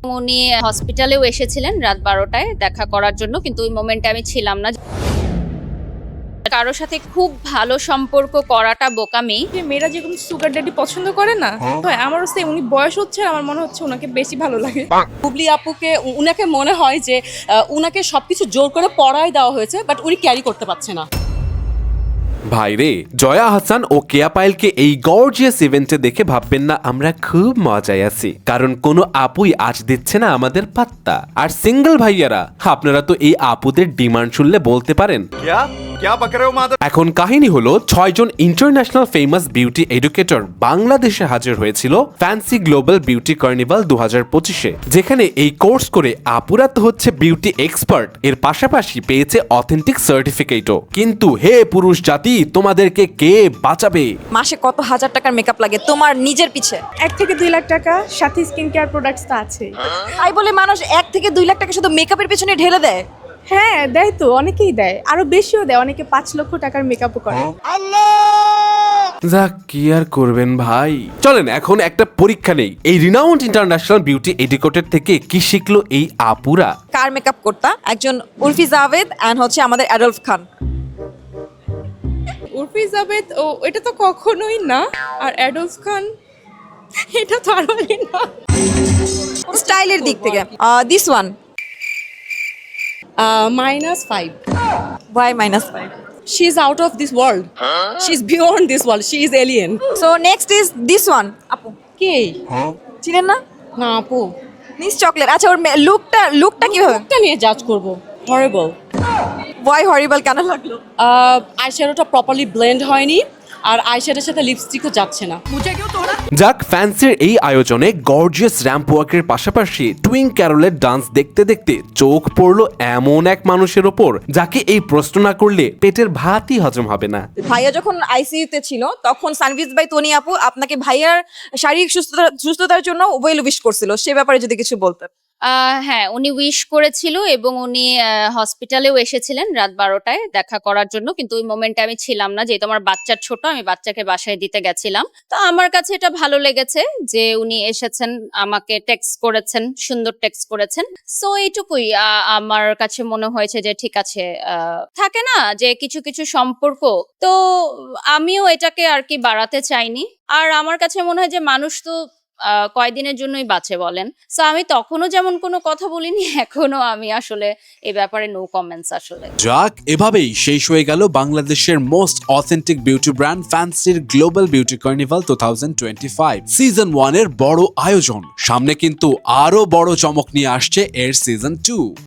উনি হসপিটালেও এসেছিলেন রাত 12টায় দেখা করার জন্য, কিন্তু ওই মোমেন্টে আমি ছিলাম না। কারোর সাথে খুব ভালো সম্পর্ক করাটা বোকামি। যে মেয়েরা যেরকম সুগার ড্যাডি পছন্দ করে না, হয় আমারও সেম। উনি বয়স হচ্ছে, আমার মনে হচ্ছে ওনাকে বেশি ভালো লাগে। বুবলি আপুকে উনাকে মনে হয় যে উনাকে সবকিছু জোর করে পড়ায় দেওয়া হয়েছে, বাট উনি ক্যারি করতে পারছে না। ভাইরে, জয়া আহসান ও কেয়া পায়েলকে এই গর্জিয়াস ইভেন্টে দেখে ভাববেন না আমরা খুব মজায় আছি, কারণ কোনো আপুই আজ দিচ্ছে না আমাদের পাত্তা। আর সিঙ্গেল ভাইয়ারা, আপনারা তো এই আপুদের ডিমান্ড শুনলে বলতে পারেন এখন কাহিনী হলো 6 জন ইন্টারন্যাশনাল ফেমাস বিউটি এডুকেটর বাংলাদেশে হাজির হয়েছিল ফ্যান্সি গ্লোবাল বিউটি কার্নিভাল 2025-এ, যেখানে এই কোর্স করে আপুরা তো হচ্ছে বিউটি এক্সপার্ট, এর পাশাপাশি পেয়েছে অথেন্টিক সার্টিফিকেটও। কিন্তু হে পুরুষ জাতি, তোমাদেরকে কে বাঁচাবে? মাসে কত হাজার টাকার মেকআপ লাগে তোমার নিজের পিছে? 1 থেকে 2 লাখ টাকা, সাথে স্কিন কেয়ার প্রোডাক্টস তো আছে। তাই বলে মানুষ 1 থেকে 2 লাখ টাকা শুধু মেকআপের পিছনে ঢেলে দেয়? হ্যাঁ দেয় তো, অনেকেই দেয়, আরো বেশিও দেয়, অনেকে 5 লক্ষ টাকার মেকআপও করে। যাক, কি আর করবেন ভাই। চলেন এখন একটা পরীক্ষা নেই, এই রিনাউন্ড ইন্টারন্যাশনাল বিউটি এডুকেটর থেকে কি শিখলো এই আপুরা। কার মেকআপ করতা? একজন উর্ফি জাভেদ এন্ড হচ্ছে আমাদের অ্যাডলফ খান। উর্ফি জাভেদ ও এটা তো কখনোই না, আর অ্যাডলফ খান এটা তো আরো না। স্টাইলের দিক থেকে this one -5. Why -5? She is out of this world, she is beyond this world, she is alien. So next is this one. আপু কে? চিনেন না? না আপু, মিস চকলেট। আচ্ছা, ওর লুকটা কিভাবে? এটা নিয়ে জাজ করব। হরিবল। ওয়াই হরিবল কেন লাগলো? আইশ্যাডোটা প্রপারলি ব্লেন্ড হয়নি, আর আইশ্যাডোর সাথে লিপস্টিকও যাচ্ছে না। যাক, ফ্যান্সির এই আয়োজনে গর্জিয়াস র্যাম্প ওয়াকের পাশাপাশি টুইং ক্যারলের ডান্স দেখতে দেখতে চোখ পড়লো এমন এক মানুষের ওপর যাকে এই প্রশ্ন না করলে পেটের ভাতই হজম হবে না। ভাইয়া যখন আইসিইউতে ছিল তখন সানভিজ ভাই তনি আপু আপনাকে ভাইয়ার শারীরিক সুস্থতার জন্য ওয়েল উইশ করছিল, সে ব্যাপারে যদি কিছু বলতেন। হ্যাঁ, উনি উইশ করেছিল এবং উনি হসপিটালেও এসেছিলেন রাত 12টায় দেখা করার জন্য, কিন্তু ওই মোমেন্টে আমি ছিলাম না, যেহেতু আমার বাচ্চা ছোট, আমি বাচ্চাকে বাসায় দিতে গেছিলাম। তো আমার কাছে এটা ভালো লেগেছে যে উনি এসেছেন, আমাকে টেক্সট করেছেন, সুন্দর টেক্সট করেছেন। সো এইটুকুই আমার কাছে মনে হয়েছে যে ঠিক আছে। থাকে না যে কিছু কিছু সম্পর্ক, তো আমিও এটাকে আর কি বাড়াতে চাইনি। আর আমার কাছে মনে হয় যে মানুষ তো কয়দিনের জন্যই বাঁচে বলেন। সো আমি তখনও যেমন কোনো কথা বলিনি, এখনো আমি আসলে এই ব্যাপারে নো কমেন্টস আসলে। যাক, এভাবেই শেষ হয়ে গেল বাংলাদেশের মোস্ট অথেন্টিক বিউটি ব্র্যান্ড ফ্যান্সির গ্লোবাল বিউটি কার্নিভাল 2025 সিজন 1 এর বড় আয়োজন। সামনে কিন্তু আরো বড় চমক নিয়ে আসছে এর সিজন 2।